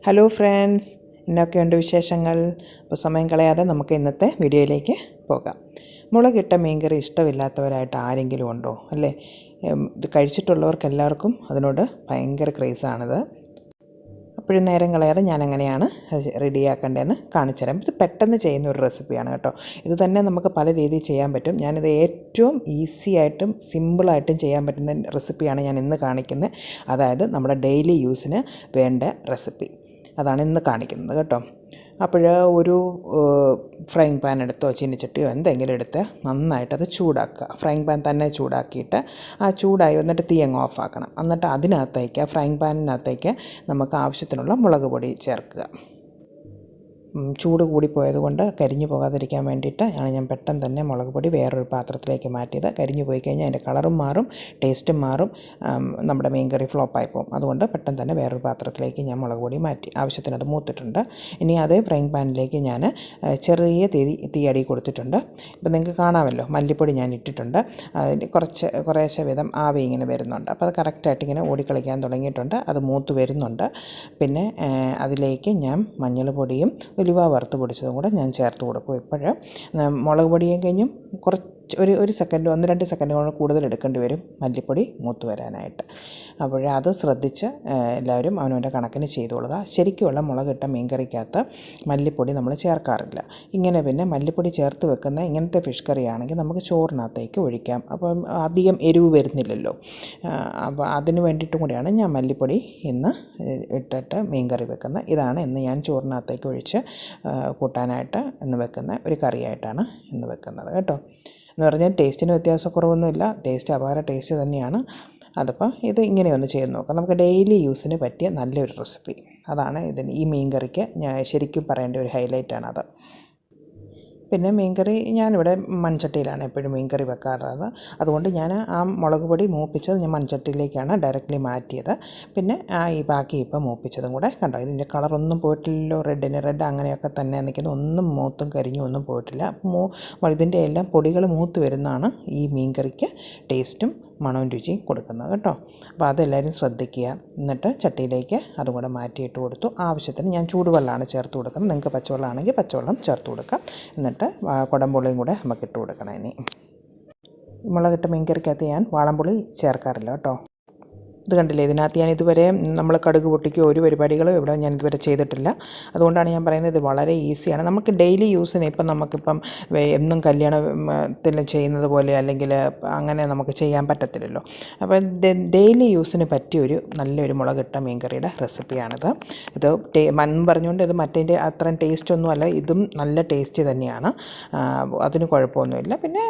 Hello friends, എന്നൊക്കെയുണ്ട് വിശേഷങ്ങൾ? അപ്പോൾ സമയം കളയാതെ നമുക്ക് ഇന്നത്തെ വീഡിയോയിലേക്ക് പോകാം. മുളകിട്ട മീൻകറി ഇഷ്ടമില്ലാത്തവരായിട്ട് ആരെങ്കിലും ഉണ്ടോ? അല്ലേ? ഇത് കഴിച്ചിട്ടുള്ളവർക്ക് എല്ലാവർക്കും അതിനോട് ഭയങ്കര ക്രേസാണിത്. അപ്പോഴും നേരം കളയാതെ ഞാൻ എങ്ങനെയാണ് റെഡിയാക്കേണ്ടതെന്ന് കാണിച്ചു തരാം. ഇത് പെട്ടെന്ന് ചെയ്യുന്ന ഒരു റെസിപ്പിയാണ് കേട്ടോ. ഇത് തന്നെ നമുക്ക് പല രീതിയിൽ ചെയ്യാൻ പറ്റും. ഞാനിത് ഏറ്റവും ഈസി ആയിട്ടും സിമ്പിളായിട്ടും ചെയ്യാൻ പറ്റുന്ന റെസിപ്പിയാണ് ഞാൻ ഇന്ന് കാണിക്കുന്നത്. അതായത് നമ്മുടെ ഡെയിലി യൂസിന് വേണ്ട റെസിപ്പി അതാണ് ഇന്ന് കാണിക്കുന്നത് കേട്ടോ. അപ്പോൾ ഒരു ഫ്രൈങ് പാൻ എടുത്തോ ചീനിച്ചട്ടിയോ എന്തെങ്കിലും എടുത്ത് നന്നായിട്ടത് ചൂടാക്കുക. ഫ്രൈങ് പാൻ തന്നെ ചൂടാക്കിയിട്ട് ആ ചൂടായി വന്നിട്ട് തീ അങ്ങ് ഓഫാക്കണം. എന്നിട്ട് അതിനകത്തേക്ക് ഫ്രൈങ് പാനിനകത്തേക്ക് നമുക്ക് ആവശ്യത്തിനുള്ള മുളക് പൊടി ചേർക്കുക. ചൂട് കൂടിപ്പോയത് കൊണ്ട് കരിഞ്ഞു പോകാതിരിക്കാൻ വേണ്ടിയിട്ട് ആണ് ഞാൻ പെട്ടെന്ന് തന്നെ മുളക് പൊടി വേറൊരു പാത്രത്തിലേക്ക് മാറ്റിയത്. കരിഞ്ഞു പോയി കഴിഞ്ഞാൽ അതിൻ്റെ കളറും മാറും, ടേസ്റ്റും മാറും, നമ്മുടെ മീൻ കറി ഫ്ലോപ്പായി പോകും. അതുകൊണ്ട് പെട്ടെന്ന് തന്നെ വേറൊരു പാത്രത്തിലേക്ക് ഞാൻ മുളക് പൊടി മാറ്റി. ആവശ്യത്തിന് അത് മൂത്തിട്ടുണ്ട്. ഇനി അതേ ഫ്രൈങ് പാനിലേക്ക് ഞാൻ ചെറിയ തീയടി കൊടുത്തിട്ടുണ്ട്. ഇപ്പം നിങ്ങൾക്ക് കാണാമല്ലോ, മല്ലിപ്പൊടി ഞാൻ ഇട്ടിട്ടുണ്ട്. അതിന് കുറേശ്ശെ വിധം ആവി ഇങ്ങനെ വരുന്നുണ്ട്. അപ്പോൾ അത് കറക്റ്റായിട്ട് ഇങ്ങനെ ഓടിക്കളിക്കാൻ തുടങ്ങിയിട്ടുണ്ട്. അത് മൂത്ത് വരുന്നുണ്ട്. പിന്നെ അതിലേക്ക് ഞാൻ മഞ്ഞൾ പൊടിയും ഉലുവ വറുത്ത് പൊടിച്ചതും കൂടെ ഞാൻ ചേർത്ത് കൊടുക്കും. ഇപ്പോഴ് മുളക് പൊടിയും കഴിഞ്ഞും ഒരു സെക്കൻഡ് 1-2 സെക്കൻഡ് കൊണ്ട് കൂടുതൽ എടുക്കേണ്ടി വരും മല്ലിപ്പൊടി മൂത്ത് വരാനായിട്ട്. അപ്പോൾ അത് ശ്രദ്ധിച്ച് എല്ലാവരും അവനവൻ്റെ കണക്കിന് ചെയ്ത് കൊള്ളുക. ശരിക്കുമുള്ള മുളകിട്ട മീൻകറിക്കകത്ത് മല്ലിപ്പൊടി നമ്മൾ ചേർക്കാറില്ല. ഇങ്ങനെ പിന്നെ മല്ലിപ്പൊടി ചേർത്ത് വെക്കുന്ന ഇങ്ങനത്തെ ഫിഷ് കറി ആണെങ്കിൽ നമുക്ക് ചോറിനകത്തേക്ക് ഒഴിക്കാം. അപ്പം അധികം എരിവ് വരുന്നില്ലല്ലോ. അപ്പോൾ അതിന് വേണ്ടിയിട്ടും കൂടിയാണ് ഞാൻ മല്ലിപ്പൊടി ഇന്ന് ഇട്ടിട്ട് മീൻകറി വെക്കുന്നത്. ഇതാണ് ഇന്ന് ഞാൻ ചോറിനകത്തേക്ക് ഒഴിച്ച് കൂട്ടാനായിട്ട് ഇന്ന് വെക്കുന്ന ഒരു കറിയായിട്ടാണ് ഇന്ന് വെക്കുന്നത് കേട്ടോ. എന്ന് പറഞ്ഞാൽ ടേസ്റ്റിന് വ്യത്യാസക്കുറവൊന്നുമില്ല, ടേസ്റ്റ് അപാര ടേസ്റ്റ് തന്നെയാണ്. അതിപ്പോൾ ഇത് ഇങ്ങനെയൊന്ന് ചെയ്ത് നോക്കാം. നമുക്ക് ഡെയിലി യൂസിന് പറ്റിയ നല്ലൊരു റെസിപ്പി അതാണ് ഈ മീൻ കറിക്ക് ഞാൻ ശരിക്കും പറയേണ്ട ഒരു ഹൈലൈറ്റാണത്. പിന്നെ മീൻകറി ഞാനിവിടെ മൺചട്ടിയിലാണ് എപ്പോഴും മീൻകറി വെക്കാറുള്ളത്. അതുകൊണ്ട് ഞാൻ ആ മുളക് പൊടി മൂപ്പിച്ചത് ഞാൻ മൺചട്ടിയിലേക്കാണ് ഡയറക്റ്റ്ലി മാറ്റിയത്. പിന്നെ ഈ ബാക്കി ഇപ്പം മൂപ്പിച്ചതും കൂടെ കണ്ടോ, ഇതിൻ്റെ കളറൊന്നും പോയിട്ടില്ലല്ലോ. റെഡ് അങ്ങനെയൊക്കെ തന്നെ നിൽക്കുന്നു, ഒന്നും മൂത്തും കരിഞ്ഞും ഒന്നും പോയിട്ടില്ല. ഇതിൻ്റെ എല്ലാം പൊടികൾ മൂത്ത് വരുന്നതാണ് ഈ മീൻകറിക്ക് ടേസ്റ്റും മണവും രുചിയും കൊടുക്കുന്നത് കേട്ടോ. അപ്പോൾ അതെല്ലാവരും ശ്രദ്ധിക്കുക. എന്നിട്ട് ചട്ടിയിലേക്ക് അതും കൂടെ മാറ്റിയിട്ട് കൊടുത്തു. ആവശ്യത്തിന് ഞാൻ ചൂടുവെള്ളമാണ് ചേർത്ത് കൊടുക്കുന്നത്. നിങ്ങൾക്ക് പച്ചവെള്ളമാണെങ്കിൽ പച്ചവെള്ളം ചേർത്ത് കൊടുക്കാം. എന്നിട്ട് കുടംപുളിയും കൂടെ നമുക്ക് ഇട്ട് കൊടുക്കണം. ഇനി മുളകിട്ട മീൻകറിക്കകത്ത് ഞാൻ വാളംപുളി ചേർക്കാറില്ല കേട്ടോ. ഇത് കണ്ടില്ലേ, ഇതിനകത്ത് ഞാൻ ഇതുവരെ നമ്മൾ കടുക് പൊട്ടിക്കുകയോ ഒരു പരിപാടികളോ ഇവിടെ ഞാൻ ഇതുവരെ ചെയ്തിട്ടില്ല. അതുകൊണ്ടാണ് ഞാൻ പറയുന്നത് ഇത് വളരെ ഈസിയാണ്. നമുക്ക് ഡെയിലി യൂസിന് നമുക്കിപ്പം എന്നും കല്യാണത്തിൽ ചെയ്യുന്നത് പോലെ അല്ലെങ്കിൽ അങ്ങനെ നമുക്ക് ചെയ്യാൻ പറ്റത്തില്ലല്ലോ. അപ്പോൾ ഡെയിലി യൂസിന് പറ്റിയൊരു നല്ലൊരു മുളകിട്ട മീൻകറിയുടെ റെസിപ്പിയാണിത്. ഇത് പറഞ്ഞുകൊണ്ട് ഇത് മറ്റേൻ്റെ അത്രയും ടേസ്റ്റൊന്നുമല്ല, ഇതും നല്ല ടേസ്റ്റ് തന്നെയാണ്, അതിന് കുഴപ്പമൊന്നുമില്ല. പിന്നെ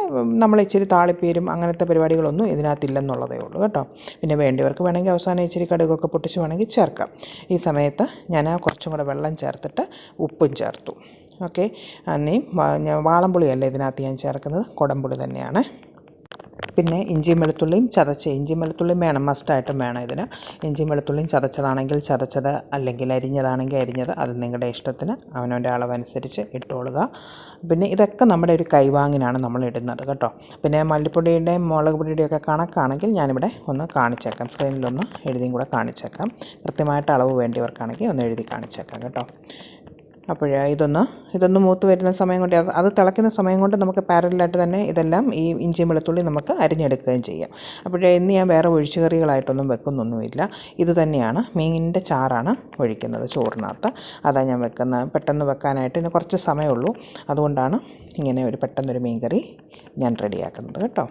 നമ്മൾ ഇച്ചിരി താളിപ്പേരും അങ്ങനത്തെ പരിപാടികളൊന്നും ഇതിനകത്തില്ലെന്നുള്ളതേ ഉള്ളൂ കേട്ടോ. പിന്നെ വേണ്ടിയവർക്ക് വേണമെങ്കിൽ അവസാനം ഇച്ചിരി കടുകൊക്കെ പൊട്ടിച്ച് വേണമെങ്കിൽ ചേർക്കാം. ഈ സമയത്ത് ഞാൻ കുറച്ചും കൂടെ വെള്ളം ചേർത്തിട്ട് ഉപ്പും ചേർത്തു. ഓക്കെ, അന്നേയും വാളംപുളിയല്ല ഇതിനകത്ത് ഞാൻ ചേർക്കുന്നത്, കുടംപുളി തന്നെയാണ്. പിന്നെ ഇഞ്ചിയും വെളുത്തുള്ളിയും ഇഞ്ചിയും വെളുത്തുള്ളിയും വേണം, മസ്റ്റായിട്ടും വേണം ഇതിന്. ഇഞ്ചിയും വെളുത്തുള്ളിയും ചതച്ചതാണെങ്കിൽ ചതച്ചത്, അല്ലെങ്കിൽ അരിഞ്ഞതാണെങ്കിൽ അരിഞ്ഞത്, അത് നിങ്ങളുടെ ഇഷ്ടത്തിന് അവനവൻ്റെ അളവനുസരിച്ച് ഇട്ടുകൊള്ളുക. പിന്നെ ഇതൊക്കെ നമ്മുടെ ഒരു കൈവാങ്ങിനാണ് നമ്മൾ ഇടുന്നത് കേട്ടോ. പിന്നെ മല്ലിപ്പൊടിയുടെയും മുളക് പൊടിയുടെയൊക്കെ കണക്കാണെങ്കിൽ ഞാനിവിടെ ഒന്ന് കാണിച്ചേക്കാം, സ്ക്രീനിലൊന്ന് എഴുതിയും കൂടെ കാണിച്ചേക്കാം. കൃത്യമായിട്ട് അളവ് വേണ്ടിയവർക്കാണെങ്കിൽ ഒന്ന് എഴുതി കാണിച്ചേക്കാം കേട്ടോ. അപ്പോൾ ഇതൊന്ന് മൂത്ത് വരുന്ന സമയം കൊണ്ട് അത് തിളയ്ക്കുന്ന സമയം കൊണ്ട് നമുക്ക് പാരലായിട്ട് തന്നെ ഇതെല്ലാം ഈ ഇഞ്ചിയും വെളുത്തുള്ളി നമുക്ക് അരിഞ്ഞെടുക്കുകയും ചെയ്യാം. ഇന്ന് ഞാൻ വേറെ ഒഴിച്ചുകറികളായിട്ടൊന്നും വെക്കുന്നൊന്നുമില്ല. ഇത് തന്നെയാണ്, മീനിൻ്റെ ചാറാണ് ഒഴിക്കുന്നത് ചോറിനകത്ത്. അതാണ് ഞാൻ വെക്കുന്നത്. പെട്ടെന്ന് വെക്കാനായിട്ട് ഇതിന് കുറച്ച് സമയമുള്ളൂ. അതുകൊണ്ടാണ് ഇങ്ങനെ പെട്ടെന്നൊരു മീൻ കറി ഞാൻ റെഡിയാക്കുന്നത് കേട്ടോ.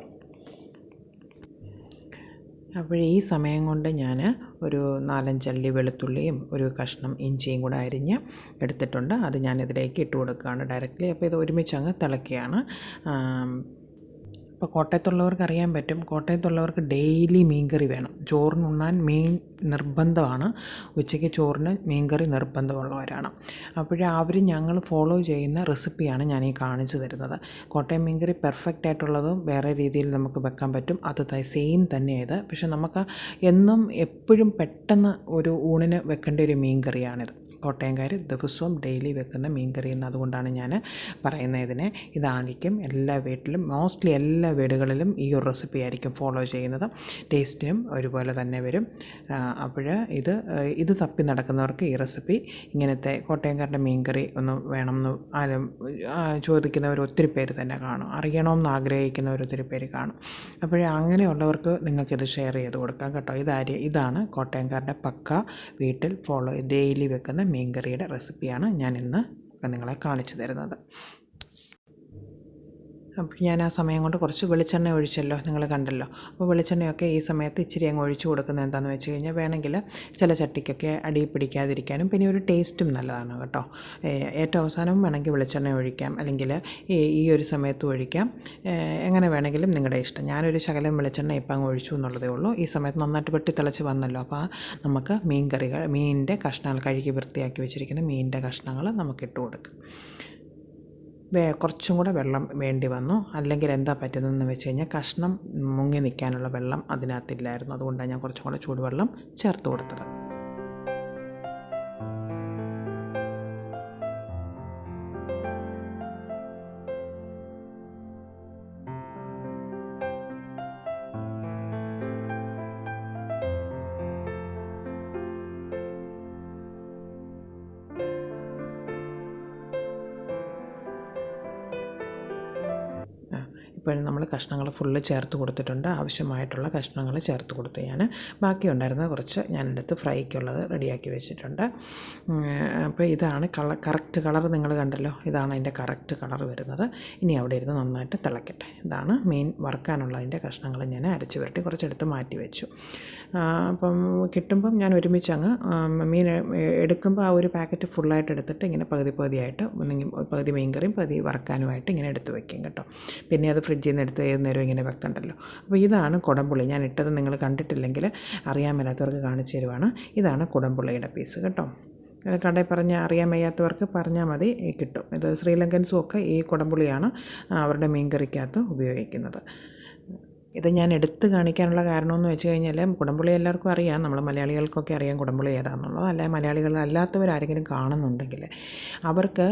അപ്പോൾ ഈ സമയം കൊണ്ട് ഞാൻ ഒരു 4-5 അല്ലി വെളുത്തുള്ളിയും ഒരു കഷ്ണം ഇഞ്ചിയും കൂടെ അരിഞ്ഞ് എടുത്തിട്ടുണ്ട്. അത് ഞാനിതിലേക്ക് ഇട്ട് കൊടുക്കുകയാണ് ഡയറക്റ്റ്ലി. അപ്പോൾ ഇത് ഒരുമിച്ച് അങ്ങ് തിളയ്ക്കുകയാണ്. ഇപ്പോൾ കോട്ടയത്തുള്ളവർക്ക് അറിയാൻ പറ്റും, കോട്ടയത്തുള്ളവർക്ക് ഡെയിലി മീൻകറി വേണം. ചോറിനുണ്ണാൻ മീൻ നിർബന്ധമാണ്. ഉച്ചയ്ക്ക് ചോറിന് മീൻകറി നിർബന്ധമുള്ളവരാണ്. അവർ ഞങ്ങൾ ഫോളോ ചെയ്യുന്ന റെസിപ്പിയാണ് ഞാൻ ഈ കാണിച്ചു തരുന്നത്. കോട്ടയം മീൻകറി പെർഫെക്റ്റ് ആയിട്ടുള്ളതും വേറെ രീതിയിൽ നമുക്ക് വെക്കാൻ പറ്റും. അത് സെയിം തന്നെ ഇത്. പക്ഷെ നമുക്ക് എന്നും എപ്പോഴും പെട്ടെന്ന് ഒരു ഊണിന് വെക്കേണ്ട ഒരു മീൻകറിയാണിത്. കോട്ടയംകാർ ദിവസവും ഡെയിലി വെക്കുന്ന മീൻ കറി എന്ന്. അതുകൊണ്ടാണ് ഞാൻ പറയുന്നത് ഇതിനെ. ഇതായിരിക്കും എല്ലാ വീട്ടിലും, മോസ്റ്റ്ലി എല്ലാ വീടുകളിലും ഈ ഒരു റെസിപ്പി ആയിരിക്കും ഫോളോ ചെയ്യുന്നത്. ടേസ്റ്റിനും ഒരുപോലെ തന്നെ വരും. അപ്പോൾ ഇത് തപ്പി നടക്കുന്നവർക്ക് ഈ റെസിപ്പി, ഇങ്ങനത്തെ കോട്ടയംകാരുടെ മീൻ കറി ഒന്ന് വേണമെന്ന് ചോദിക്കുന്നവർ ഒത്തിരി പേര് തന്നെ കാണും. അറിയണമെന്ന് ആഗ്രഹിക്കുന്നവർ ഒത്തിരി പേര് കാണും. അപ്പോൾ അങ്ങനെയുള്ളവർക്ക് നിങ്ങൾക്കിത് ഷെയർ ചെയ്ത് കൊടുക്കാം കേട്ടോ. ഇതാണ് കോട്ടയംകാരുടെ പക്ക വീട്ടിൽ ഡെയിലി വെക്കുന്ന മീൻ കറിയുടെ റെസിപ്പിയാണ് ഞാൻ ഇന്ന് നിങ്ങളെ കാണിച്ചു തരുന്നത്. അപ്പോൾ ഞാൻ ആ സമയം കൊണ്ട് കുറച്ച് വെളിച്ചെണ്ണ ഒഴിച്ചല്ലോ, നിങ്ങൾ കണ്ടല്ലോ. അപ്പോൾ വെളിച്ചെണ്ണയൊക്കെ ഈ സമയത്ത് ഇച്ചിരി അങ്ങ് ഒഴിച്ചു കൊടുക്കുന്നത് എന്താണെന്ന് വെച്ച് കഴിഞ്ഞാൽ, വേണമെങ്കിൽ ചില ചട്ടിക്കൊക്കെ അടി പിടിക്കാതിരിക്കാനും പിന്നെ ഒരു ടേസ്റ്റും നല്ലതാണ് കേട്ടോ. ഏറ്റവും അവസാനം വേണമെങ്കിൽ വെളിച്ചെണ്ണ ഒഴിക്കാം, അല്ലെങ്കിൽ ഈ ഒരു സമയത്ത് ഒഴിക്കാം. എങ്ങനെ വേണമെങ്കിലും നിങ്ങളുടെ ഇഷ്ടം. ഞാനൊരു ശകലം വെളിച്ചെണ്ണ ഇപ്പം അങ്ങ് ഒഴിച്ചു എന്നുള്ളതേ ഉള്ളൂ. ഈ സമയത്ത് നന്നായിട്ട് വെട്ടിത്തിളച്ച് വന്നല്ലോ. അപ്പോൾ നമുക്ക് മീനിൻ്റെ കഷ്ണങ്ങൾ, കഴുകി വൃത്തിയാക്കി വെച്ചിരിക്കുന്ന മീനിൻ്റെ കഷ്ണങ്ങൾ നമുക്ക് ഇട്ട് കൊടുക്കാം. കുറച്ചും കൂടെ വെള്ളം വേണ്ടി വന്നു. അല്ലെങ്കിൽ എന്താ പറ്റുന്നതെന്ന് വെച്ച് കഴിഞ്ഞാൽ കഷ്ണം മുങ്ങി നിൽക്കാനുള്ള വെള്ളം അതിനകത്തില്ലായിരുന്നു. അതുകൊണ്ടാണ് ഞാൻ കുറച്ചും കൂടെ ചൂടുവെള്ളം ചേർത്ത് കൊടുത്തത്. ഇപ്പോഴും നമ്മൾ കഷ്ണങ്ങൾ ഫുള്ള് ചേർത്ത് കൊടുത്തിട്ടുണ്ട്. ആവശ്യമായിട്ടുള്ള കഷ്ണങ്ങൾ ചേർത്ത് കൊടുത്തു. ബാക്കി ഉണ്ടായിരുന്ന കുറച്ച് ഞാനെടുത്ത് ഫ്രൈക്കുള്ളത് റെഡിയാക്കി വെച്ചിട്ടുണ്ട്. അപ്പോൾ ഇതാണ് കറക്റ്റ് കളർ നിങ്ങൾ കണ്ടല്ലോ. ഇതാണ് അതിൻ്റെ കറക്റ്റ് കളർ വരുന്നത്. ഇനി അവിടെ ഇരുന്ന് നന്നായിട്ട് തിളക്കട്ടെ. ഇതാണ് മീൻ വറുക്കാനുള്ളതിൻ്റെ കഷ്ണങ്ങൾ ഞാൻ അരച്ച് പുരട്ടി കുറച്ചെടുത്ത് മാറ്റി വെച്ചു. അപ്പം കിട്ടുമ്പം ഞാൻ ഒരുമിച്ചങ്ങ് മീൻ എടുക്കുമ്പോൾ ആ ഒരു പാക്കറ്റ് ഫുള്ളായിട്ട് എടുത്തിട്ട് ഇങ്ങനെ പകുതിയായിട്ട് പകുതി മീൻ കറിയും പകുതി വറുക്കാനുമായിട്ട് ഇങ്ങനെ എടുത്ത് വയ്ക്കും കേട്ടോ. പിന്നെ അത് ഫ്രിഡ്ജിൽ നിന്ന് എടുത്ത് ഏത് നേരം ഇങ്ങനെ വെക്കണ്ടല്ലോ. അപ്പോൾ ഇതാണ് കുടംപുളി. ഞാൻ ഇട്ടത് നിങ്ങൾ കണ്ടിട്ടില്ലെങ്കിൽ അറിയാൻ മേലാത്തവർക്ക് കാണിച്ചു തരുവാണ്. ഇതാണ് കുടംപുളിയുടെ പീസ് കേട്ടോ. കടയിൽ അറിയാൻ വയ്യാത്തവർക്ക് പറഞ്ഞാൽ മതി, കിട്ടും. ഇത് ശ്രീലങ്കൻസും ഒക്കെ ഈ കുടംപുളിയാണ് അവരുടെ മീൻ കറിക്കകത്ത് ഉപയോഗിക്കുന്നത്. ഇത് ഞാൻ എടുത്ത് കാണിക്കാനുള്ള കാരണമെന്ന് വെച്ച് കഴിഞ്ഞാൽ, കുടംപുളി എല്ലാവർക്കും അറിയാം, നമ്മൾ മലയാളികൾക്കൊക്കെ അറിയാം കുടംപുളി ഏതാണെന്നുള്ളത്. അല്ല, മലയാളികളല്ലാത്തവരാരെങ്കിലും കാണുന്നുണ്ടെങ്കിൽ അവർക്ക്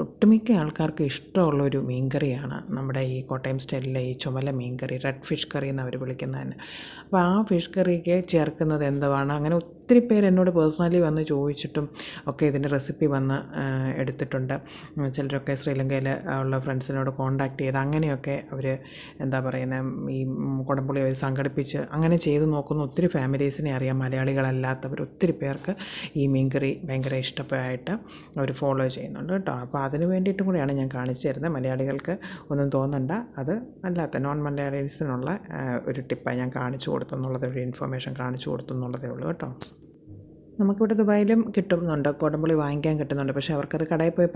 ഒട്ടുമിക്ക ആൾക്കാർക്ക് ഇഷ്ടമുള്ളൊരു മീൻകറിയാണ് നമ്മുടെ ഈ കോട്ടയം സ്റ്റൈലിലെ ഈ ചുമല മീൻകറി, റെഡ് ഫിഷ് കറി എന്ന് അവർ വിളിക്കുന്നതിന്. അപ്പോൾ ആ ഫിഷ് കറിക്ക് ചേർക്കുന്നത് എന്താണ്, അങ്ങനെ ഒത്തിരി പേര് എന്നോട് പേഴ്സണലി വന്ന് ചോദിച്ചിട്ടും ഒക്കെ ഇതിൻ്റെ റെസിപ്പി വന്ന് എടുത്തിട്ടുണ്ട്. ചിലരൊക്കെ ശ്രീലങ്കയിൽ ഉള്ള ഫ്രണ്ട്സിനോട് കോൺടാക്റ്റ് ചെയ്ത് അങ്ങനെയൊക്കെ അവർ എന്താ പറയുന്നത്, ഈ കുടംപുളി സംഘടിപ്പിച്ച് അങ്ങനെ ചെയ്ത് നോക്കുന്ന ഒത്തിരി ഫാമിലീസിനെ അറിയാം. മലയാളികളല്ലാത്തവർ ഒത്തിരി പേർക്ക് ഈ മീൻകറി ഭയങ്കര ഇഷ്ടപ്പെട്ടായിട്ട് അവർ ഫോളോ ചെയ്യുന്നുണ്ട് കേട്ടോ. അപ്പോൾ അതിന് വേണ്ടിയിട്ടും കൂടിയാണ് ഞാൻ കാണിച്ചു തരുന്നത്. മലയാളികൾക്ക് ഒന്നും തോന്നണ്ട, അത് അല്ലാത്ത നോൺ മലയാളീസിനുള്ള ഒരു ടിപ്പാണ് ഞാൻ കാണിച്ചു കൊടുത്തെന്നുള്ളത്, ഒരു ഇൻഫർമേഷൻ കാണിച്ചു കൊടുത്തെന്നുള്ളതേ ഉള്ളൂ കേട്ടോ. നമുക്കിവിടെ ദുബായിലും കിട്ടുന്നുണ്ട്, കുടംപുളി വാങ്ങിക്കാൻ കിട്ടുന്നുണ്ട്. പക്ഷേ അവർക്കത് കടയിൽ പോയി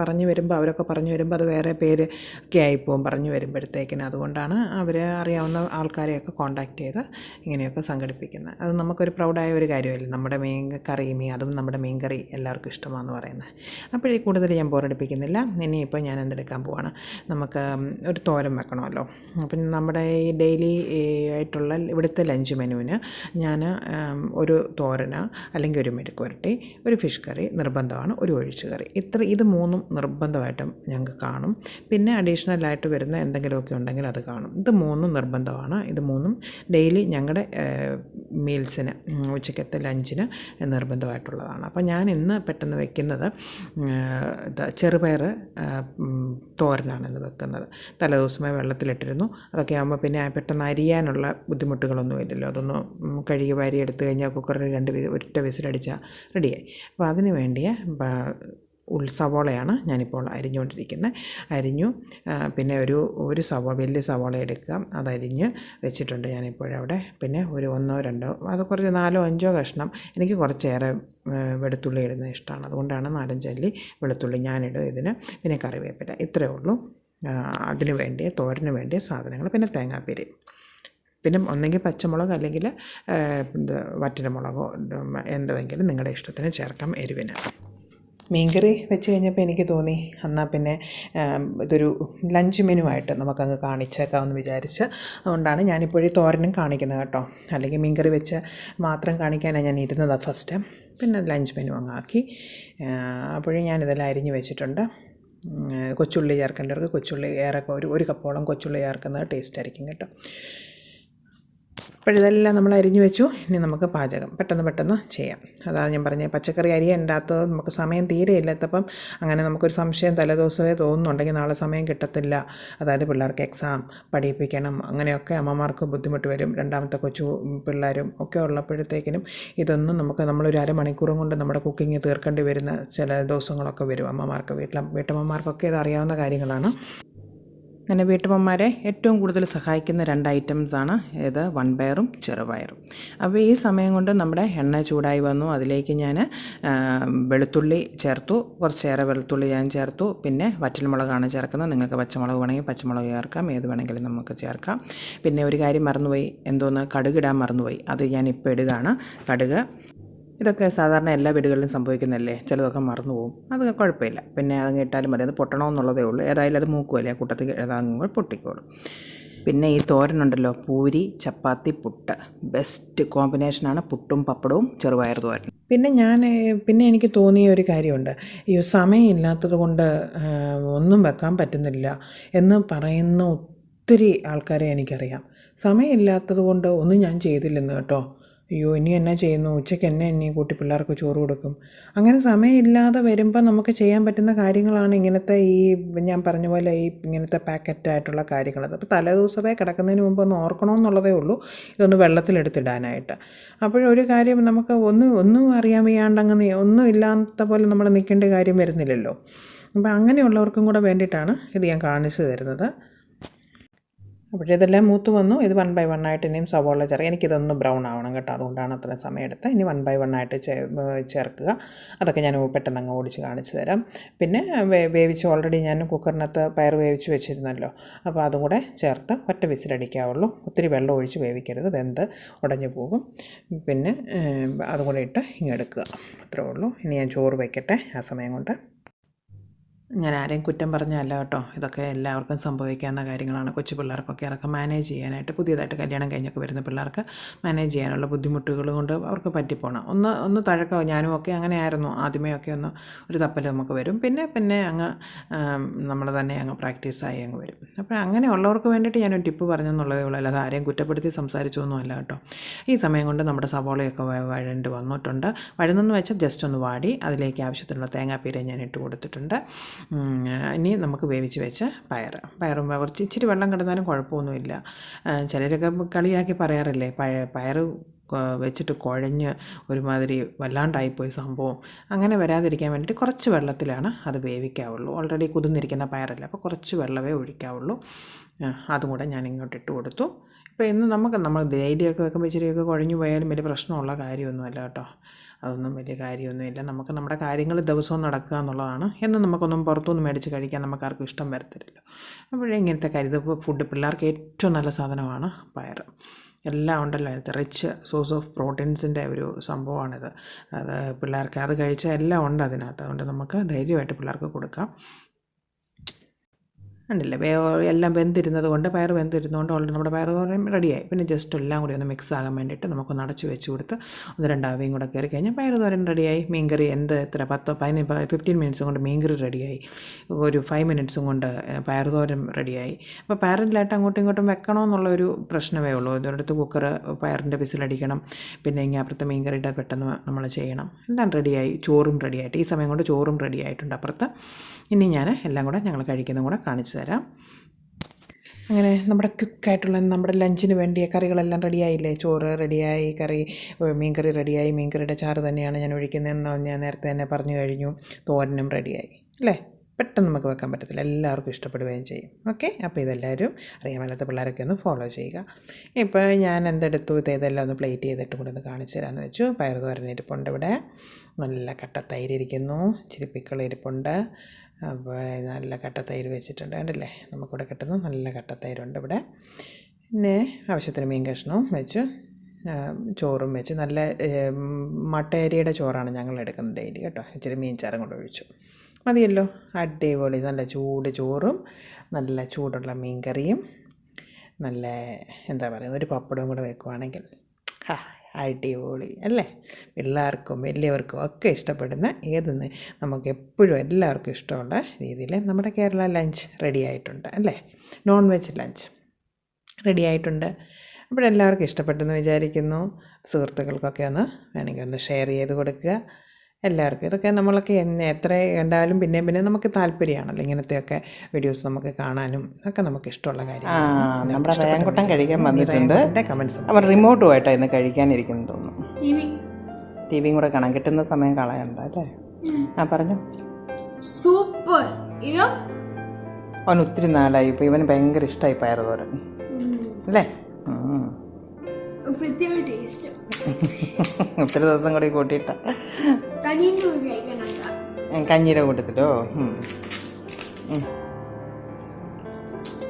അവരൊക്കെ പറഞ്ഞു വരുമ്പോൾ അത് വേറെ പേര് ഒക്കെ ആയിപ്പോവും പറഞ്ഞു വരുമ്പോഴത്തേക്കിന്. അതുകൊണ്ടാണ് അവർ അറിയാവുന്ന ആൾക്കാരെയൊക്കെ കോൺടാക്റ്റ് ചെയ്ത് ഇങ്ങനെയൊക്കെ സംഘടിപ്പിക്കുന്നത്. അത് നമുക്കൊരു പ്രൗഡായ ഒരു കാര്യമല്ലേ, നമ്മുടെ മീൻ കറി, അതും നമ്മുടെ മീൻ കറി എല്ലാവർക്കും ഇഷ്ടമാണെന്ന് പറയുന്നത്. അപ്പോഴേ കൂടുതൽ ഞാൻ ബോറടിപ്പിക്കുന്നില്ല. ഇനിയിപ്പോൾ ഞാൻ എന്തെടുക്കാൻ പോവാണ്, നമുക്ക് ഒരു തോരൻ വെക്കണമല്ലോ. അപ്പം നമ്മുടെ ഈ ഡെയിലി ആയിട്ടുള്ള ഇവിടുത്തെ ലഞ്ച് മെനുവിന് ഞാൻ ഒരു തോരന് അല്ലെങ്കിൽ ഒരു മെഴുക്കുവരട്ടി, ഒരു ഫിഷ് കറി നിർബന്ധമാണ്, ഒരു ഒഴിച്ചു കറി. ഇത് മൂന്നും നിർബന്ധമായിട്ടും ഞങ്ങൾക്ക് കാണും. പിന്നെ അഡീഷണലായിട്ട് വരുന്ന എന്തെങ്കിലുമൊക്കെ ഉണ്ടെങ്കിൽ അത് കാണും. ഇത് മൂന്നും നിർബന്ധമാണ്. ഇത് മൂന്നും ഡെയിലി ഞങ്ങളുടെ മീൽസിന്, ഉച്ചക്കത്തെ ലഞ്ചിന് നിർബന്ധമായിട്ടുള്ളതാണ്. അപ്പോൾ ഞാൻ ഇന്ന് പെട്ടെന്ന് വെക്കുന്നത് ചെറുപയർ തോരനാണ് ഇന്ന് വെക്കുന്നത്. തലേദിവസമായി വെള്ളത്തിലിട്ടിരുന്നു. അതൊക്കെ ആകുമ്പോൾ പിന്നെ പെട്ടെന്ന് അരിയാനുള്ള ബുദ്ധിമുട്ടുകളൊന്നും ഇല്ലല്ലോ. അതൊന്ന് കഴുകി വാരി എടുത്തു കഴിഞ്ഞാൽ കുക്കറിൽ ഒറ്റ വിസിലടിച്ചാൽ റെഡിയായി. അപ്പോൾ അതിന് വേണ്ടിയ സവോളയാണ് ഞാനിപ്പോൾ അരിഞ്ഞുകൊണ്ടിരിക്കുന്നത്. പിന്നെ ഒരു വലിയ സവോള എടുക്കുക, അതരിഞ്ഞ് വെച്ചിട്ടുണ്ട് ഞാനിപ്പോഴവിടെ. പിന്നെ ഒരു 1 2 അത് കുറച്ച് 4 5 കഷ്ണം, എനിക്ക് കുറച്ചേറെ വെളുത്തുള്ളി ഇടുന്നത് ഇഷ്ടമാണ്, അതുകൊണ്ടാണ് 4 5 അല്ലി വെളുത്തുള്ളി ഞാനിടും ഇതിന്. പിന്നെ കറിവേപ്പില, ഇത്രയേ ഉള്ളൂ അതിന് വേണ്ടിയ തോരന് വേണ്ടിയ സാധനങ്ങൾ. പിന്നെ തേങ്ങാപ്പീരി, പിന്നെ ഒന്നെങ്കിൽ പച്ചമുളക് അല്ലെങ്കിൽ വറ്റൽമുളകോ എന്തെങ്കിലും നിങ്ങളുടെ ഇഷ്ടത്തിന് ചേർക്കാം എരിവിന്. മീൻകറി വെച്ച് കഴിഞ്ഞപ്പോൾ എനിക്ക് തോന്നി എന്നാൽ പിന്നെ ഇതൊരു ലഞ്ച് മെനു ആയിട്ട് നമുക്കങ്ങ് കാണിച്ചേക്കാമെന്ന് വിചാരിച്ച്. അതുകൊണ്ടാണ് ഞാനിപ്പോഴും തോരനും കാണിക്കുന്നത് കേട്ടോ. അല്ലെങ്കിൽ മീൻകറി വെച്ച് മാത്രം കാണിക്കാനാണ് ഞാൻ ഇരുന്നത് ഫസ്റ്റ്. പിന്നെ ലഞ്ച് മെനു അങ്ങ് ആക്കി. അപ്പോഴും ഞാനിതെല്ലാം അരിഞ്ഞ് വെച്ചിട്ടുണ്ട്. കൊച്ചുള്ളി ചേർക്കേണ്ടവർക്ക് കൊച്ചുള്ളി ഒരു കപ്പോളം കൊച്ചുള്ളി ചേർക്കുന്നത് ടേസ്റ്റ് ആയിരിക്കും കേട്ടോ. അപ്പോഴിതെല്ലാം നമ്മൾ അരിഞ്ഞു വെച്ചു. ഇനി നമുക്ക് പാചകം പെട്ടെന്ന് ചെയ്യാം. അതാണ് ഞാൻ പറഞ്ഞത്, പച്ചക്കറി അരിയുണ്ടാത്തത് നമുക്ക് സമയം തീരെ ഇല്ലാത്തപ്പം അങ്ങനെ നമുക്കൊരു സംശയം തലേദിവസമേ തോന്നുന്നുണ്ടെങ്കിൽ നാളെ സമയം കിട്ടത്തില്ല, അതായത് പിള്ളേർക്ക് എക്സാം പഠിപ്പിക്കണം, അങ്ങനെയൊക്കെ അമ്മമാർക്ക് ബുദ്ധിമുട്ട് വരും, രണ്ടാമത്തെ കൊച്ചു പിള്ളേരും ഒക്കെ ഉള്ളപ്പോഴത്തേക്കിനും ഇതൊന്നും നമ്മളൊരു അരമണിക്കൂറും കൊണ്ട് നമ്മുടെ കുക്കിംഗ് തീർക്കേണ്ടി വരുന്ന ചില ദിവസങ്ങളൊക്കെ വരും അമ്മമാർക്ക്. വീട്ടമ്മമാർക്കൊക്കെ ഇത് അറിയാവുന്ന കാര്യങ്ങളാണ്. അങ്ങനെ വീട്ടമ്മമാരെ ഏറ്റവും കൂടുതൽ സഹായിക്കുന്ന 2 ഐറ്റംസാണ് ഇത്, വൻപയറും ചെറുപയറും. അപ്പോൾ ഈ സമയം കൊണ്ട് നമ്മുടെ എണ്ണ ചൂടായി വന്നു. അതിലേക്ക് ഞാൻ വെളുത്തുള്ളി ചേർത്തു, കുറച്ചേറെ വെളുത്തുള്ളി ഞാൻ ചേർത്തു. പിന്നെ വറ്റൽമുളകാണ് ചേർക്കുന്നത്. നിങ്ങൾക്ക് പച്ചമുളക് വേണമെങ്കിൽ പച്ചമുളക് ചേർക്കാം, ഏത് വേണമെങ്കിലും നമുക്ക് ചേർക്കാം. പിന്നെ ഒരു കാര്യം മറന്നുപോയി, കടുകിടാൻ മറന്നുപോയി, അത് ഞാനിപ്പോൾ ഇടുകയാണ്. കടുക് ഇതൊക്കെ സാധാരണ എല്ലാ വീടുകളിലും സംഭവിക്കുന്നതല്ലേ, ചിലതൊക്കെ മറന്നു പോകും, അത് കുഴപ്പമില്ല. പിന്നെ അതങ്ങ് ഇട്ടാലും മതി, അത് പൊട്ടണമെന്നുള്ളതേ ഉള്ളൂ. ഏതായാലും അത് മൂക്കുമല്ലേ, കൂട്ടത്തിൽ ഏതാകുമ്പോൾ പൊട്ടിക്കോളും. പിന്നെ ഈ തോരനുണ്ടല്ലോ, പൂരി ചപ്പാത്തി പുട്ട്, ബെസ്റ്റ് കോമ്പിനേഷനാണ് പുട്ടും പപ്പടവും ചെറുപയർ തോരൻ. പിന്നെ എനിക്ക് തോന്നിയ ഒരു കാര്യമുണ്ട്, ഈ സമയമില്ലാത്തത് കൊണ്ട് ഒന്നും വെക്കാൻ പറ്റുന്നില്ല എന്ന് പറയുന്ന ഒത്തിരി ആൾക്കാരെ എനിക്കറിയാം. സമയമില്ലാത്തത് കൊണ്ട് ഒന്നും ഞാൻ ചെയ്തില്ലെന്ന് കേട്ടോ. അയ്യോ ഇനി എന്നാ ചെയ്യുന്നു, ഉച്ചയ്ക്ക് ഇനി കൂട്ടി പിള്ളേർക്ക് ചോറ് കൊടുക്കും. അങ്ങനെ സമയമില്ലാതെ വരുമ്പോൾ നമുക്ക് ചെയ്യാൻ പറ്റുന്ന കാര്യങ്ങളാണ് ഇങ്ങനത്തെ ഞാൻ പറഞ്ഞ പോലെ ഇങ്ങനത്തെ പാക്കറ്റായിട്ടുള്ള കാര്യങ്ങൾ. അപ്പോൾ തലേദിവസമേ കിടക്കുന്നതിന് മുമ്പ് ഒന്ന് ഓർക്കണമെന്നുള്ളതേ ഉള്ളൂ, ഇതൊന്ന് വെള്ളത്തിലെടുത്തിടാനായിട്ട്. അപ്പോഴൊരു കാര്യം നമുക്ക് ഒന്നും അറിയാൻ വയ്യാണ്ടങ്ങ് ഒന്നും ഇല്ലാത്ത പോലെ നമ്മൾ നിൽക്കേണ്ട കാര്യം വരുന്നില്ലല്ലോ. അപ്പോൾ അങ്ങനെയുള്ളവർക്കും കൂടെ വേണ്ടിയിട്ടാണ് ഇത് ഞാൻ കാണിച്ചു തരുന്നത്. അപ്പോഴിതെല്ലാം മൂത്ത് വന്നു. ഇത് 1 by 1 ആയിട്ട് ഇനിയും സവോള ചേർക്കുക. എനിക്കിതൊന്ന് ബ്രൗൺ ആവണം കേട്ടോ, അതുകൊണ്ടാണ് അത്രയും സമയം എടുത്തത്. ഇനി 1 by 1 ആയിട്ട് ചേർക്കുക. അതൊക്കെ ഞാൻ പെട്ടെന്ന് അങ്ങ് ഓടിച്ച് കാണിച്ചു തരാം. പിന്നെ വേവിച്ച് ഓൾറെഡി ഞാൻ കുക്കറിനകത്ത് പയർ വേവിച്ച് വെച്ചിരുന്നല്ലോ, അപ്പോൾ അതും കൂടെ ചേർത്ത് ഒറ്റ വിസിലടിക്കാവുള്ളൂ. ഒത്തിരി വെള്ളം ഒഴിച്ച് വേവിക്കരുത്, വെന്ത് ഉടഞ്ഞു പോകും. പിന്നെ അതും കൂടെ ഇട്ട് ഇങ്ങെടുക്കുക, അത്രേ ഉള്ളൂ. ഇനി ഞാൻ ചോറ് വയ്ക്കട്ടെ ആ സമയം കൊണ്ട്. ഞാൻ ആരെയും കുറ്റം പറഞ്ഞല്ല കേട്ടോ, ഇതൊക്കെ എല്ലാവർക്കും സംഭവിക്കാവുന്ന കാര്യങ്ങളാണ്. കൊച്ചു പിള്ളേർക്കൊക്കെ അതൊക്കെ മാനേജ് ചെയ്യാനായിട്ട്, പുതിയതായിട്ട് കല്യാണം കഴിഞ്ഞൊക്കെ വരുന്ന പിള്ളേർക്ക് മാനേജ് ചെയ്യാനുള്ള ബുദ്ധിമുട്ടുകൾ കൊണ്ട് അവർക്ക് പറ്റിപ്പോണം. ഒന്ന് തഴക്കം, ഞാനും ഒക്കെ അങ്ങനെ ആയിരുന്നു. ആദ്യമേ ഒക്കെ ഒരു തപ്പൽ നമുക്ക് വരും, പിന്നെ അങ്ങ് നമ്മൾ തന്നെ അങ്ങ് പ്രാക്ടീസായി അങ്ങ് വരും. അപ്പോൾ അങ്ങനെയുള്ളവർക്ക് വേണ്ടിയിട്ട് ഞാനൊരു ടിപ്പ് പറഞ്ഞെന്നുള്ളതേ ഉള്ളൂ, അല്ലാതെ ആരെയും കുറ്റപ്പെടുത്തി സംസാരിച്ചൊന്നുമല്ല കേട്ടോ. ഈ സമയം കൊണ്ട് നമ്മുടെ സവോളയൊക്കെ വഴണ്ട് വന്നിട്ടുണ്ട്. വഴന്നെന്ന് വെച്ചാൽ ജസ്റ്റ് ഒന്ന് വാടി, അതിലേക്ക് ആവശ്യത്തിനുള്ള തേങ്ങാപ്പീര ഞാൻ ഇട്ട് കൊടുത്തിട്ടുണ്ട്. ഇനി നമുക്ക് വേവിച്ച് വെച്ച പയറും കുറച്ച് ഇച്ചിരി വെള്ളം കിടന്നാലും കുഴപ്പമൊന്നുമില്ല. ചിലരൊക്കെ കളിയാക്കി പറയാറില്ലേ, പയർ വെച്ചിട്ട് കുഴഞ്ഞ് ഒരുമാതിരി വല്ലാണ്ടായിപ്പോയി സംഭവം. അങ്ങനെ വരാതിരിക്കാൻ വേണ്ടിയിട്ട് കുറച്ച് വെള്ളത്തിലാണ് അത് വേവിക്കാവുള്ളൂ. ഓൾറെഡി കുതിർന്നിരിക്കുന്ന പയറല്ല, അപ്പോൾ കുറച്ച് വെള്ളമേ ഒഴിക്കാവുള്ളൂ. അതും കൂടെ ഞാൻ ഇങ്ങോട്ട് ഇട്ട് കൊടുത്തു. ഇപ്പോൾ ഇന്ന് നമ്മൾ ഡെയിലിയൊക്കെ വെക്കുമ്പോൾ ഇച്ചിരിയൊക്കെ കുഴഞ്ഞു പോയാലും വലിയ പ്രശ്നമുള്ള കാര്യമൊന്നുമല്ല കേട്ടോ. അതൊന്നും വലിയ കാര്യമൊന്നുമില്ല. നമുക്ക് നമ്മുടെ കാര്യങ്ങൾ ദിവസവും നടക്കുക എന്നുള്ളതാണ്. എന്നും നമുക്കൊന്നും പുറത്തുനിന്ന് മേടിച്ച് കഴിക്കാൻ നമുക്കാർക്കും ഇഷ്ടം വരത്തില്ലല്ലോ. അപ്പോഴേ ഇങ്ങനത്തെ ഫുഡ് പിള്ളേർക്ക് ഏറ്റവും നല്ല സാധനമാണ് പയർ. എല്ലാം ഉണ്ടല്ലോ അതിനകത്ത്, റിച്ച് സോഴ്സ് ഓഫ് പ്രോട്ടീൻസിൻ്റെ ഒരു സംഭവമാണിത്. അത് പിള്ളേർക്ക് അത് കഴിച്ചാൽ എല്ലാം ഉണ്ട് അതിനകത്ത്. അതുകൊണ്ട് നമുക്ക് ധൈര്യമായിട്ട് പിള്ളേർക്ക് കൊടുക്കാം. ഉണ്ടല്ലേ, എല്ലാം വെന്തിരുന്നത് കൊണ്ട്, പയർ വെന്തിരുന്നതുകൊണ്ട് ഓൾറെഡി നമ്മുടെ പയർ തോരൻ റെഡിയായി. പിന്നെ ജസ്റ്റ് എല്ലാം കൂടി ഒന്ന് മിക്സ് ആകാൻ വേണ്ടിയിട്ട് നമുക്കൊന്ന് അടച്ച് വെച്ച് കൊടുത്ത് 1-2 ആവിയും കൂടെ കയറി കഴിഞ്ഞാൽ പയർ തോരൻ റെഡിയായി. മീൻകറി 15 മിനിറ്റ്സും കൊണ്ട് മീൻകറി റെഡിയായി. ഒരു 5 മിനിറ്റ്സും കൊണ്ട് പയർ തോരൻ റെഡിയായി. അപ്പോൾ പയറിലായിട്ട് അങ്ങോട്ടും ഇങ്ങോട്ടും വെക്കണമെന്നുള്ളൊരു പ്രശ്നമേ ഉള്ളൂ. ഇതൊരിടത്ത് പയറിൻ്റെ വിസിലടിക്കണം, പിന്നെ ഇങ്ങനെ അപ്പുറത്ത് മീൻകറിയുടെ പെട്ടെന്ന് നമ്മൾ ചെയ്യണം. എല്ലാം റെഡിയായി. ചോറും റെഡിയായിട്ട് ഈ സമയം കൊണ്ട് ചോറും റെഡി ആയിട്ടുണ്ട് അപ്പുറത്ത്. ഇനി ഞാൻ എല്ലാം കൂടെ ഞങ്ങൾ കഴിക്കുന്നതും കൂടെ കാണിച്ചു തരാം. അങ്ങനെ നമ്മുടെ ക്വിക്കായിട്ടുള്ള നമ്മുടെ ലഞ്ചിന് വേണ്ടിയ കറികളെല്ലാം റെഡിയായില്ലേ. ചോറ് റെഡിയായി, മീൻകറി റെഡിയായി. മീൻകറിയുടെ ചാറ് തന്നെയാണ് ഞാൻ ഒഴിക്കുന്നതെന്ന് ഞാൻ നേരത്തെ തന്നെ പറഞ്ഞു കഴിഞ്ഞു. തോരനും റെഡിയായി അല്ലേ. പെട്ടെന്ന് നമുക്ക് വെക്കാൻ പറ്റത്തില്ല, എല്ലാവർക്കും ഇഷ്ടപ്പെടുകയും ചെയ്യും. ഓക്കെ, അപ്പോൾ ഇതെല്ലാവരും അറിയാൻ മേലാത്ത പിള്ളേരൊക്കെ ഒന്ന് ഫോളോ ചെയ്യുക. ഇപ്പോൾ ഞാൻ എന്തെടുത്തു, ഇതെല്ലാം ഒന്ന് പ്ലേറ്റ് ചെയ്തിട്ട് കൂടെ ഒന്ന് കാണിച്ചു തരാമെന്ന് വെച്ചു. പയർ തോരൻ ഇരിപ്പുണ്ട് ഇവിടെ, നല്ല കട്ട തൈര് ഇരിക്കുന്നു, ഇച്ചിരി പിക്കിൾ ഇരിപ്പുണ്ട്. അപ്പോൾ നല്ല കട്ട തൈര് വെച്ചിട്ടുണ്ട്, കണ്ടില്ലേ, നമുക്കിവിടെ കിട്ടുന്നു നല്ല കട്ട തൈരുണ്ട് ഇവിടെ. പിന്നെ ആവശ്യത്തിന് മീൻ കഷ്ണവും വെച്ചു. ചോറും വെച്ച് നല്ല മട്ടയരിയുടെ ചോറാണ് ഞങ്ങൾ എടുക്കുന്നത് ഡെയിലി കേട്ടോ. ഇച്ചിരി മീൻ ചാറും കൂടെ ഒഴിച്ചു മതിയല്ലോ. അടിപൊളി നല്ല ചൂട് ചോറും നല്ല ചൂടുള്ള മീൻ കറിയും നല്ല എന്താ പറയുക ഒരു പപ്പടവും കൂടെ വെക്കുവാണെങ്കിൽ അടിപൊളി അല്ലേ. പിള്ളേർക്കും വലിയവർക്കും ഒക്കെ ഇഷ്ടപ്പെടുന്ന ഏതെന്ന് നമുക്ക് എപ്പോഴും എല്ലാവർക്കും ഇഷ്ടമുള്ള രീതിയിൽ നമ്മുടെ കേരള ലഞ്ച് റെഡി ആയിട്ടുണ്ട് അല്ലേ. നോൺ വെജ് ലഞ്ച് റെഡി ആയിട്ടുണ്ട്. അപ്പോൾ എല്ലാവർക്കും ഇഷ്ടപ്പെട്ടെന്ന് വിചാരിക്കുന്നു. സുഹൃത്തുക്കൾക്കൊക്കെ വേണമെങ്കിൽ ഒന്ന് ഷെയർ ചെയ്ത് കൊടുക്കുക എല്ലാവർക്കും. ഇതൊക്കെ നമ്മളൊക്കെ എത്ര കണ്ടാലും പിന്നെ നമുക്ക് താല്പര്യമാണല്ലോ ഇങ്ങനത്തെയൊക്കെ വീഡിയോസ് നമുക്ക് കാണാനും ഒക്കെ നമുക്ക് ഇഷ്ടമുള്ള കാര്യമാണ്. നമ്മുടെ റേങ്കുട്ടൻ കഴിക്കാൻ വന്നിട്ടുണ്ട്. കമൻസ് അവർ റിമോട്ടുമായിട്ടാണ് ഇന്ന് കഴിക്കാനിരിക്കുന്നു തോന്നുന്നു. ടി വിയും കൂടെ കാണാൻ കിട്ടുന്ന സമയം കളയണ്ട അല്ലേ. പറഞ്ഞു സൂപ്പർ. അവൻ ഒത്തിരി നാളായി ഇപ്പോൾ ഇവന് ഭയങ്കര ഇഷ്ടമായി പയറുതോരൻ അല്ലേ. ഒത്തിരി ദിവസം കൂടി കൂട്ടിയിട്ട കഞ്ഞിയുടെ കൂട്ടത്തിലോ.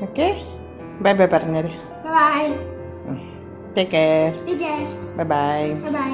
ഓക്കെ ബൈ ബൈ പറഞ്ഞേര്. Bye. Take care. Bye by.